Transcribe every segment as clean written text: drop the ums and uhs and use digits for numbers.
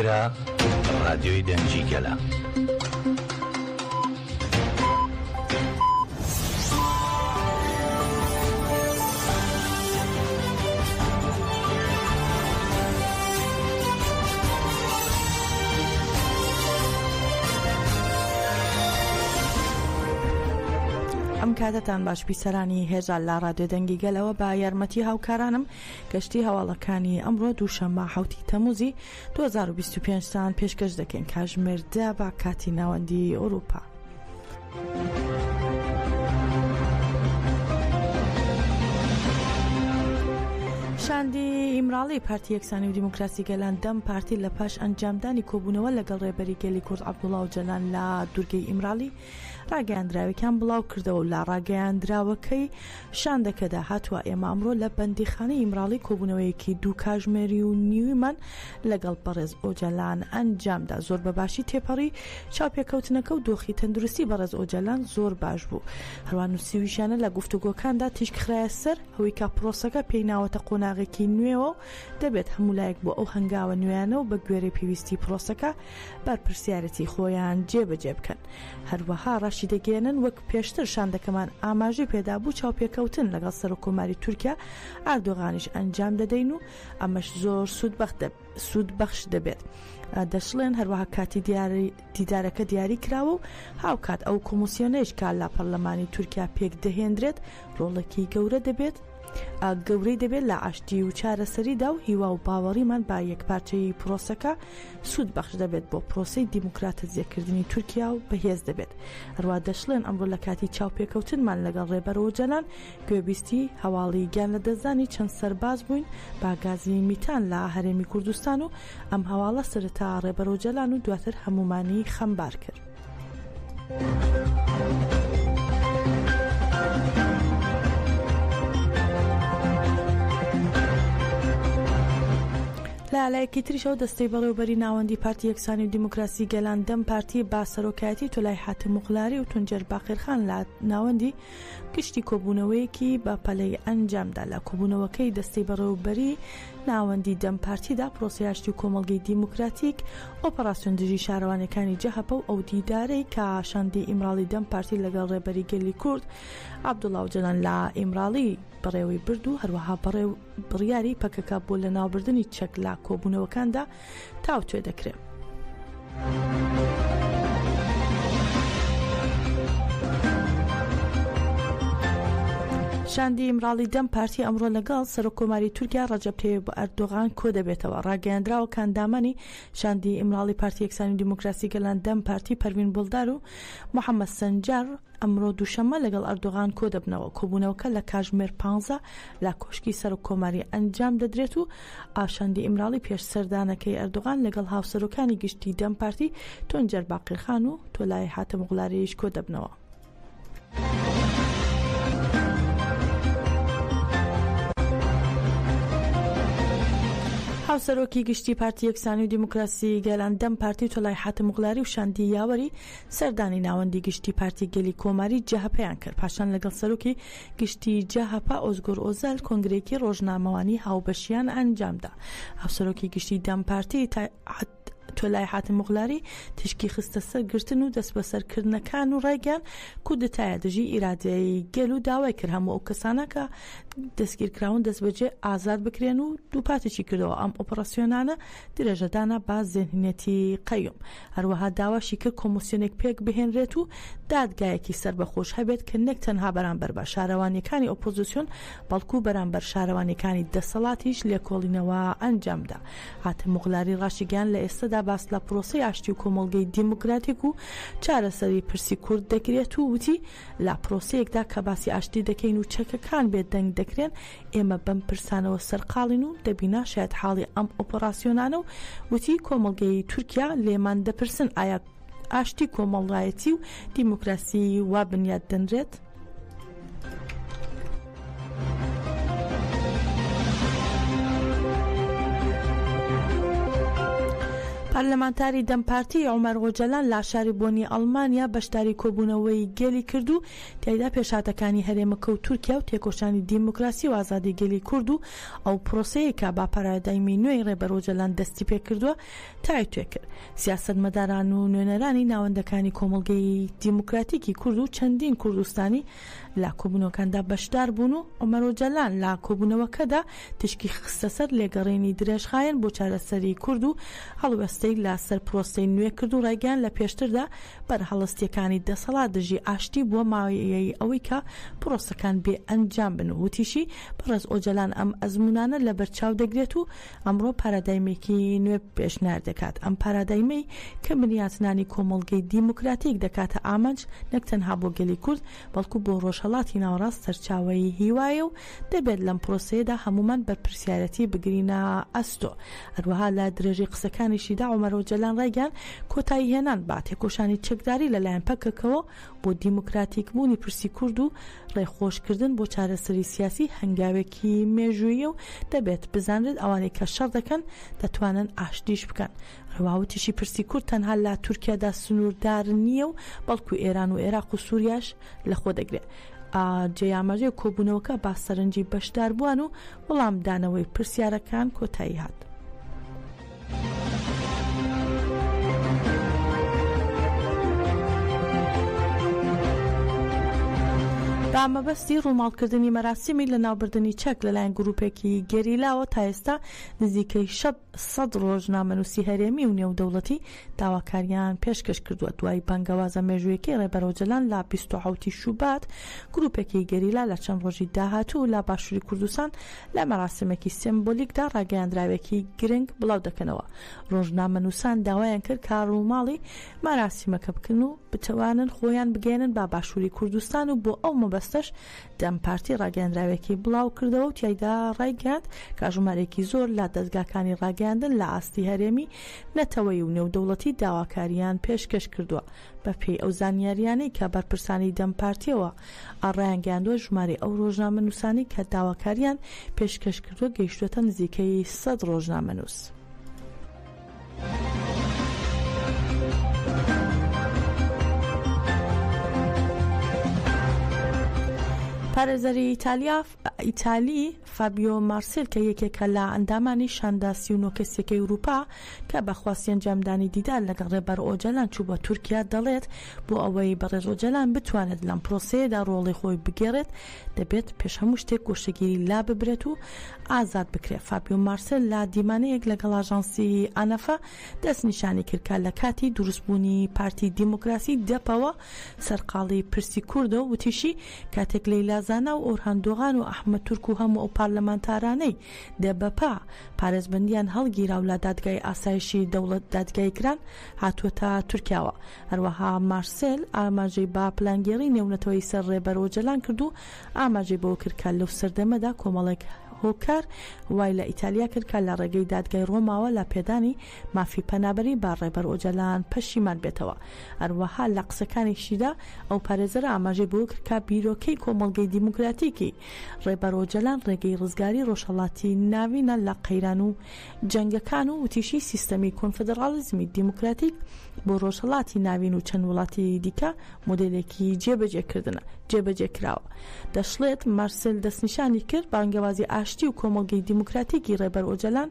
ئێرە ڕادیۆی دەنگیگەلە. ئەم کاتتان باش بیسەرانی هێزان لە ڕادیۆ دەنگیگەلەوە بە یارمەتی هاوکارانم گەشتی هەواڵەکانی ئەمڕۆ دووشەممە 7 تەموزی 2025 تان پێشکەش دەکەین کاتژمێردا بە کاتی ناوەندی ئەوروپا. شاندی ئیمراڵی پارتی یەکسانی و دیموکراسی گەلان دەم پارتی لە پاش ئەنجامدانی کۆبوونەوە لەگەڵ ڕێبەری گەلی کورد عەبدوڵڵا ئۆجەلان لە دوورگەی ئیمراڵی ڕاگەیاندراوەکان بڵاو کردەوە و لە ڕاگەیاندراوەکەی شاندەکەدا هاتووە ئێمە ئەمڕۆ لە بەندیخانەی ئیمراڵی کۆبوونەوەیەکی دوو کاتژمێری و نیویمان لەگەڵ بەڕێز ئۆجەلان ئەنجامدا. زۆر بەباشی تێپەڕی چاوپێکەوتنەکە و دۆخی تەندروستی بەڕێز ئۆجەلان زۆر باش بوو. هەروان نووسیویشانە لە گفتوگۆکاندا تیشکخرایە سەر هەوەی کا پرۆسەکە پێی ناوەتە قۆناغێکی نوێەوە دەبێت هەمولایەک بۆ ئەو هەنگاوە نوێیانە و بە گوێرەی پێویستی پرۆسەکە بەرپرسیارەتی خۆیان جێبەجێ بکەن. هەروەها ڕاشی دەگەێنن وەک پێشتر شاندەکەمان ئاماژەی پێدا بوو چاوپێکەوتن لەگەڵ سەرۆکۆماری تورکیا ئەردۆغانیش ئەنجام دەدەین و ئەمەش زۆر سوودبەخش دەبێت. دەشڵێن هەروەها کاتی دیدارەکە دیاری کراوە و هاوکات ئەو کۆمسیۆنەیش کار لە پەرلەمانی تورکیا پێک دەهێنرێت ڕۆڵێکی گەورەی دەبێت لە ئاشتی و چارەسەریدا و هیوا و باوەڕیمان با یەکپارچەی پرۆسەکە سوود بەخش دەبێت بۆ پرۆسەی دیموکراتەزیەکردنی تورکیا و بەهێز دەبێت. هەروە دەشڵێن ئەمڕۆ لە کاتی چاوپێکەوتنمان لەگەڵ ڕێبەر ئۆجەلان گوێبیستی هەواڵی گیان لە دەستدانی چەند سەرباز بووین باگازی میتان لە هەرێمی کوردستان و ئەم هەواڵە سەرەتا ڕێبەر ئۆجەلان و دواتر هەمومانی خەمبار کرد. لایەکی تریشەوە دەستەی بەڕێوەبەری ناوەندی پارتی یەکسانی و دیموکراسی گەلان دەم پارتی با سەرۆکایەتی تۆلای حاتم موغڵاری و تونجەر باقیرخان لە ناوەندی گشتی کۆبوونەوەیەکی بە پەلەی ئەنجامدا. لە کۆبوونەوەکەی دەستەی بەڕێوەبەری ناوەندی دەم پارتیدا پرۆسەیاشتی و کۆمەڵگەی دیموکراتیک ئۆپەراسیۆن دژی شارەوانەکانی جەهەپە و ئەو دیدارەی کە شاندی ئیمراڵی دەم پارتی لەگەڵ ڕێبەری گەلی کورد عەبدوڵڵا ئۆجەلان لە ئیمراڵی بەڕێوەی برد و هەروەها بڕیاری پەکەکە بۆ لە ناوبردننی چەک لە کۆبوونەوەکاندا تاوتوێ دەکرێت. شاندی ئیمراڵی دەم پارتی ئەمڕۆ لەگەڵ سەرۆکۆماری تورکیا ڕەجەب تەیب ئەردۆغان کۆ دەبێتەوە. ڕاگەیاندراوە کاندامانی شاندی ئیمراڵی پارتی یەکسانی و دیموکراسی گەلان دەم پارتی پەروین بڵدار و محەممەد سەنجار ئەمڕۆ دووشەممە لەگەڵ ئەردۆغان کۆ دەبنەوە. کۆبوونەوەکە لە کاتژمێر 15 لە کۆشکی سەرۆکۆماری ئەنجام دەدرێت و ئاشاندی ئیمراڵی پێش سەردانەکەی ئەردۆغان لەگەڵ هاوسەرۆکانی گشتی دەم پارتی تۆنجەر باقیرخان و تۆلای حاتم موغڵاریش کۆ دەبنەوە. هاوسەرۆکی گشتی پارتی یەکسانی و دیموکراسی گەلان دەم پارتی تۆلای حاتم موغڵاری و شاندی یاوەری سەردانی ناوەندی گشتی پارتی گەلی کۆماری جەهەپەیان کرد. پاشان لەگەڵ سەرۆکی گشتی جەهەپە ئۆزگۆر ئۆزەل کۆنگرێکی ڕۆژنامەوانی هاوبەشیان ئەنجامدا. هاوسەرۆکی گشتی دەم پارتی تۆلای حاتم موغڵاری تشکی خستە سەرگرتن و دەست بەسەرکردنەکان و ڕێگەیان کودتایە دژی ئیرادەی گەل و داوای کرد هەموو ئەو کەسانە کە دەستگیرکراون دەست بەجێ ئازاد بکرێن و دووپاتێکی کردەوە. ئەم ئۆپەراسیۆنانە درێژەدانە با زێنهێنێتی قەیوم. هەروەها داواشی کرد کۆمسیۆنێک پێک بهێنرێت و دادگایەکی سەربەخۆش هەبێت کە نەک تەنها بەرامبەر بە شارەوانیەکانی ئۆپۆزیسیۆن بەڵکو بەرامبەر شارەوانیەکانی دەسەڵاتیش لێکۆڵینەوە ئەنجامدا. حاتم موغڵاری ڕاشیگەیان لە ئێستادا باس لە پرۆسەی ئاشتی و کۆمەڵگەی دیموکراتیک و چارەسەری پرسی کورد دەکرێت و وتی لە پرۆسەیەکدا کە باسی ئاشتی دەکەین و چەکەکان بێت دەنگ دەکرێن ئێمە بەم پرسانەوە سەرقاڵین و دەبینا شاید حاڵی ئەم ئۆپەراسیۆنانە و وتی کۆمەڵگەی تورکیا لێمان دەپرسن ئایا ئاشتی کۆمەڵایەتی و دیموکراسی وا بنیاد دەنرێت. پارلەمانتاری دەمپارتی عومەر ئۆجەلان لە شاری بۆنی ئەڵمانیا بەشداری کۆبوونەوەی گێلی کرد و تیایدا پێشهاتەکانی هەرێمەکە و تورکیا و تێکۆشانی دیموکراسی و ئازادی گێلی کورد و ئەو پرۆسەیەکە با پارادایمی نوێی ڕێبەر ئۆجەلان دەستی پێ کردووە تای توێ کرد. سیاسەتمەداران و نوێنەرانی ناوەندەکانی کۆمەڵگەی دیموکراتیکی کورد و چەندین کوردستانی لە کۆبوونەوەکاندا بەشدار بوون و عومەر ئۆجەلان لە کۆبوونەوەکەدا تشکی خستە سەر لێگەڕێنی درێژخایەن بۆ چارەسەری کورد و هەڵوەستەی لە سەر پرۆسەی نوێ کرد و ڕایگەیان لە پێشتردا بەرهەڵەستیەکانی دەسەڵات دژی ئاشتی بووە ماوەیەی ئەوەی کە پرۆسەکان بێ ئەنجام بن و وتیشی بەڕێز ئۆجەلان ئەم ئەزمونانە لە بەرچاو دەگرێت و ئەمڕۆ پارادایمێکی نوێ پێشنیار دەکات. ئەم پارادایمەی کە بنیاتنانی کۆمەڵگەی دیموکراتیک دەکاتە ئامانج نەک تەنها بۆ گەلی کورد بەڵکو بۆ ڕۆژهەڵاتی ناوەڕاست سەرچاوەی هیوایە و دەبێت لەم پرۆسەیەدا هەمومان بەرپرسیارەتی بگرینە ئەستۆ. هەروەها لە درێژی قسەکانیشیدا عومەر ئۆجەلان ڕایگەیان کۆتایی هێنان با تێکۆشانی چەکداری لەلایەن پەکەکەوە بۆ دیموکراتیک بوونی پرسی کورد و ڕێخۆشکردن بۆ چارەسەری سیاسی هەنگاوێکی مێژوویە و دەبێت بزانرێت ئەوانەی کە شەڕ دەکەن دەتوانن ئاشتیش بکەن. ڕواوتیشی پرسی کورد تەنها لە تورکیادا سنووردار نییە و بەڵکو ئێران و عێراق و سووریاش لەخۆ دەگرێت. جێیامەژەی کۆبوونەوەکە با سەرنجی بەشدار بووان و وەڵامدانەوەی پرسیارەکان کۆتایی هات. با مەبەستی ڕووماڵکردنی مەراسیمی لە ناوبردننی چەک لەلایەن گروپێکی گەریلاوە تا ئێستا نزیکەی 100 ڕۆژنامەنووسی هەرێمی و نێودەوڵەتی داواکاریان پێشکەش کردووە. دوای بانگەوازە مێژوویەکەی ڕێبەر ئۆجەلان لە 27 شوبات گروپێکی گەریلا لە چەند ڕۆژی داهاتوو لە باشووری کوردستان لە مەراسمێکی سمبۆلیکدا ڕاگەیاندراوێکی گرنگ بڵاو دەکەنەوە. ڕۆژنامەنووسان داوایان کرد کە ڕووماڵی مەراسیمەکە بکەن و بتوانن خۆیان بگەێنن با باشووری کوردستان و بۆ ئەو مەبەستەش دەمپارتی ڕاگەیاندراوێکی بڵاو کردەوە و تیایدا ڕایگەاند کاژمارێکی زۆر لە دەستگاکانی ڕاگەیاندن لە ئاستی هەرێمی نەتەوەی و نێودەوڵەتی داواکاریان پێشکەش کردووە. بەپێی ئەو زانیاریانەی کە بەرپرسانی دەمپارتیەوە ئاڕایان گەیاندووە ژمارەی ئەو ڕۆژنامەنووسانی کە داواکاریان پێشکەش کردووە گەیشتووەتە نزیکەی 100 ڕۆژنامەنووس. پارێزەری ئیتالی فابیۆ مارسێل کە یەکێکە لە ئەندامانی شانداسی و نۆکەسیەکەی ئەوروپا کە بەخواستی ئەنجامدانی دیدار لەگەڵ ڕێبەر ئۆجەلان چوو بە تورکیا دەڵێت بۆ ئەوەی بەڕێز ئۆجەلان بتوانێت لەم پرۆسەیەدا ڕۆڵی خۆی بگێڕێت دەبێت پێش هەموو شتێک گۆشەگیری لا ببرێت و ئازاد بکرێت. فابیۆ مارسێل لە دیمانەیەک لەگەڵ ئاژانسی ئانەفا دەست نیشانی کردکە لە کاتی دروستبوونی پارتی دیموکراسی دەپەوە سەرقاڵی پرسی کوردە و وتیشی کاتێک لەیلا زانا و ئۆرهاندۆغان و ئەحمەد تورک و هەموو ئەو پارلەمانتارانەی دەبەپا پارێزبندیان هەڵگیرا و لە دادگای ئاسایشی دەوڵەت دادگایکران هاتووەتە تورکیاوە. هەروەها مارسێل ئاماژەی با پلانگێڕی نێونەتەوەی سەر ڕێبەر ئۆجەلان کرد و ئاماژەی بۆ کردکە لەو سەردەمەدا کۆمەڵێک هۆکار وای لە ئیتالیا کرد کە لە ڕێگەی دادگای ڕۆماوە لە پێدانی مافی پەنابەری با ڕێبەر ئۆجەلان پەشیمان بێتەوە. هەروەها لە قسەکانێکیشدا ئەو پارێزەرە ئاماژەی بۆ کرد کە بیرۆکەی کۆمەڵگەی دیموکراتیکی ڕێبەر ئۆجەلان ڕێگەی ڕزگاری ڕۆژهەڵاتی ناوینە لە قەیران و جەنگەکان و وتیشی سیستەمی کۆنفدرالیزمی دیموکراتیک بۆ ڕۆژهەڵاتی ناوین و چەند وڵاتی دیکە مۆدێلێکی جێبەجێکراوە. دەشڵێت مارسێل دەستنیشانی کرد بانگەوازی ئاشتی و کۆمەڵگەی دیموکراتیکی ڕێبەر ئۆجەلان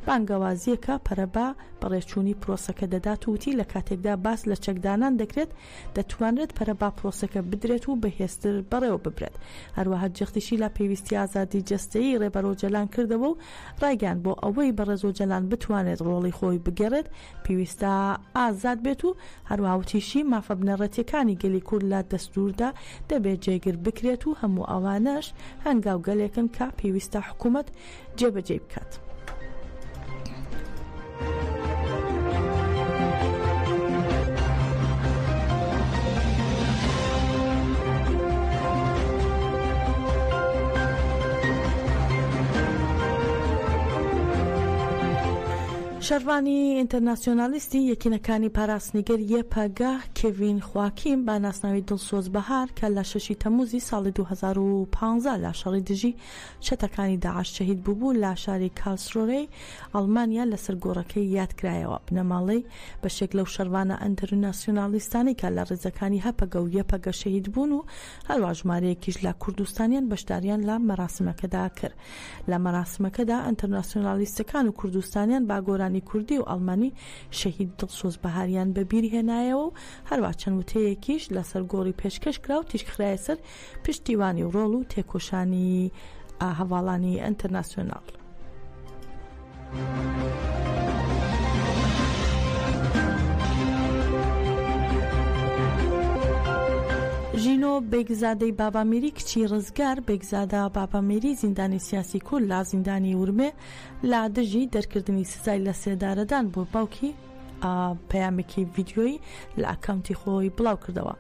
بانگەوازیەکە پەرەبا بەڕێچوونی پرۆسەکە دەدات و وتی لە کاتێکدا باس لە چەکدانان دەکرێت دەتوانرێت پەرەبا پرۆسەکە بدرێت و بەهێزتر بەڕێوە ببرێت. هەروەها جەختیشی لە پێویستی ئازادی جەستەیی ڕێبەر ئۆجەلان کردەوە و ڕایگەیاند بۆ ئەوەی بەڕێز ئۆجەلان بتوانێت ڕۆڵی خۆی بگەڕێت پێویستە ئازاد بێت و هەروەها وتیشی مافە بنەڕەتیەکانی گەلی کورد لە دەستوردا دەبێت جێگر بکرێت و هەموو ئەوانەش هەنگاوگەلێکن کە پێویستە حکوومەت جێبەجێ بکات. شەروانی ئینتەرناسیۆنالیستی یەکینەکانی پاراستنیگەر یەپەگە کێڤین خواکیم با ناسناوی دڵسۆز بەهار کە لە 6 تەموزی ساڵی 2015 لە شەڕی دژی چەتەکانی داعش شەهید بوو لە شاری کارلسڕۆی ئەڵمانیا لەسەر گۆڕەکەی یادکرایەوە. بنەماڵەی بەشێک لەو شەروانە ئینتەرناسیۆنالیستانی کە لە ڕێزەکانی هەپەگە و یەپەگە شەهید بوون و هەروە ژمارەیەکیش لە کوردستانیان بەشداریان لە مەراسمەکەدا کرد. لە مەراسمەکەدا ئینتەرناسیۆنالیستەکان و کوردستانیان با گۆرانی کوردی و ئەڵمانی شەهید دڵسۆز بەهاریان بەبیری هێنایەوە و هەروە چەند وتەیەکیش لەسەر گۆڕی پێشکەش کرا و تیشکخرایە سەر پشتیوانی ڕۆڵ و تێکۆشانی هەواڵانی ئینتەرناسیۆناڵ. ژینۆ بێگزادەی بابامیری کچی ڕزگار بێگزادە بابامیری زیندانی سیاسی کورد لە زیندانی ورمێ لە دژی دەرکردنی سزای لە سێدارەدان بۆ باوکی پەیامێکی ڤیدیۆیی لە ئەکاونتی خۆی بڵاو کردەوە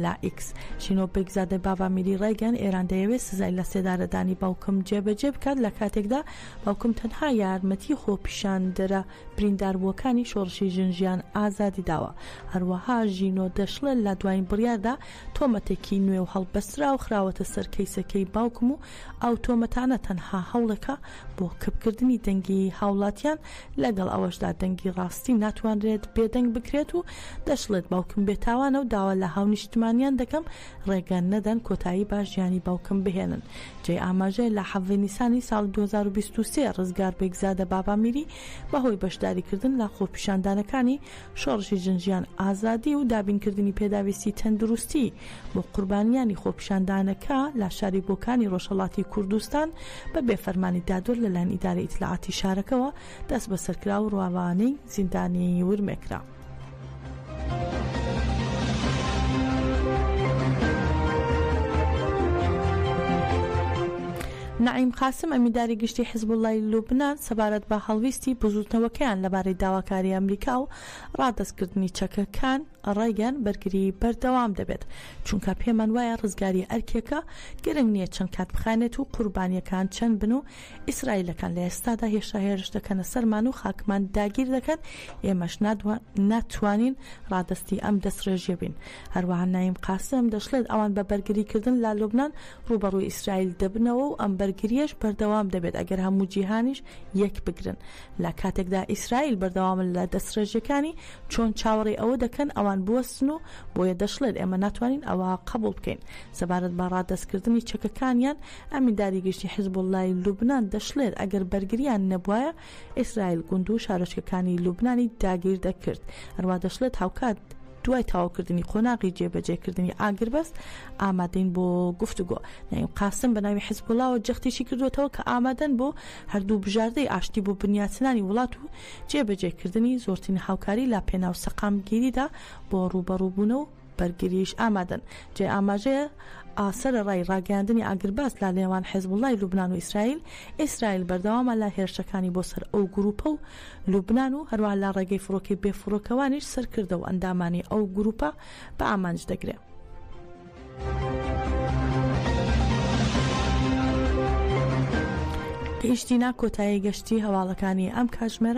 لە ئیکس. ژینۆ بێگزادەی بابامیری ڕایگەن ئێران دەیەوێت سزای لە سێدارەدانی باوکم جێبەجێ بکات لە کاتێکدا باوکم تەنها یارمەتی خۆپیشاندەرە برینداربووەکانی شۆڕشی ژنجیان ئازادی داوە. هەروەها ژینۆ دەشڵێت لە دوایین بڕیاردا تۆمەتێکی نوێ و هەڵبەسترا و خراوەتە سەر کەیسەکەی باوکم و ئەو تۆمەتانە تەنها هەوڵەکە بۆ کەپکردنی دەنگی هاوڵاتیان لەگەڵ ئەوەشدا دەنگی ڕاستی ناتوانرێت بێدەنگ بکرێت و دەشڵێت باوکم بێتاوانە و داوا لە هاونیشتمانیان دەکەم ڕێگەن نەدەن کۆتایی باش ژیانی باوکم بهێنن. جێ ئاماژەیە لە 7 نیسانی ساڵ 2023 ڕزگار بێگزادە بابامیری بەهۆی بەشداریکردن لە خۆپیشاندانەکانی شۆڕشی ژنجیان ئازادی و دابینکردنی پێداویستی تەندروستی بۆ قوربانیانی خۆپیشاندانەکە لە شاری بۆکانی ڕۆژهەڵاتی کوردستان بە بێفەرمانی دادوەر لەلایەن ئیدارەی ئیتلاعاتی شارەکەەوە دەست بەسەرکرا و ڕواوانەی زیندانی ورمێکرا. نعیم قاسم ئەمینداری گشتی حیزبوڵڵای لوبنان سەبارەت بە هەڵویستی بزوتنەوەکەیان لەبارەی داواکاری ئەمریکا و ڕادەستکردنی چەکەکان ڕایگەن بەرگری بەردەوام دەبێت چونکە پێمان وایە ڕزگاری ئەرکێکە گرنگ نییە چەند کات بخانێت و قوربانیەکان چەند بن و ئیسرائیلەکان لە ئێستادا هێشتا هێرش دەکەنە سەرمان و خاکمان داگیر دەکەن ئێمەش ناتوانین ڕادستی ئەم دەستڕێژێ بین. هەروەها نعیم قاسم دەشڵێت ئەوان بە بەرگریکردن لا لوبنان ڕوبەڕووی ئیسرائیل دەبنەوە و ئەم بەرگریەش بەردەوام دەبێت ئەگەر هەموو جیهانیش یەک بگرن. لە کاتێکدا ئیسرائیل بەردەوام لە دەستڕێژەکانی چۆن چاوەڕێی ئەوە دەکەن ئەوان بوەستن و بۆیە دەشڵێت ئێمە ناتوانین ئەوە قبول بکەین. سەبارەت بە ڕادەستکردنی چەکەکانیان ئەمینداری گشتی حیزبوڵڵای لوبنان دەشڵێت ئەگەر بەرگریان نەبوایە ئیسرائیل گوند و شارۆچکەکانی لوبنانی داگیر دەکرد. هەروە دەشڵێت هاوکات دوای تاواکردنی قۆناغی جێبەجێکردنی ئاگربەست ئامادەین بۆ گفتوگۆ. نعیم قاسم بە ناوی حیزبوڵڵاوە جەختیشی کردوێتەوە کە ئامادەن بۆ هەردوو بژاردەی ئاشتی بۆ بنیاتنانی وڵات و جێبەجێکردنی زۆرترین هاوکاری لا پێناو سەقامگیریدا بۆ ڕوبەڕووبوون و بەرگریش ئامادەن. جێ ئاماژەیە سەرەڕای ڕاگەیاندنی ئاگرباس لا لێوان حیزبوڵڵای لوبنان و ئیسرائیل بەردەوامە لە هێرشەکانی بۆ سەر ئەو گروپە و لوبنان و هەروە لە ڕێگەی فڕۆکەی بێفڕۆکەوانیش سەرکردە و ئەندامانی ئەو گروپە بە ئامانج دەگرێت. گەیشتینە کۆتایی گەشتی هەواڵەکانی ئەم کاتژمێرە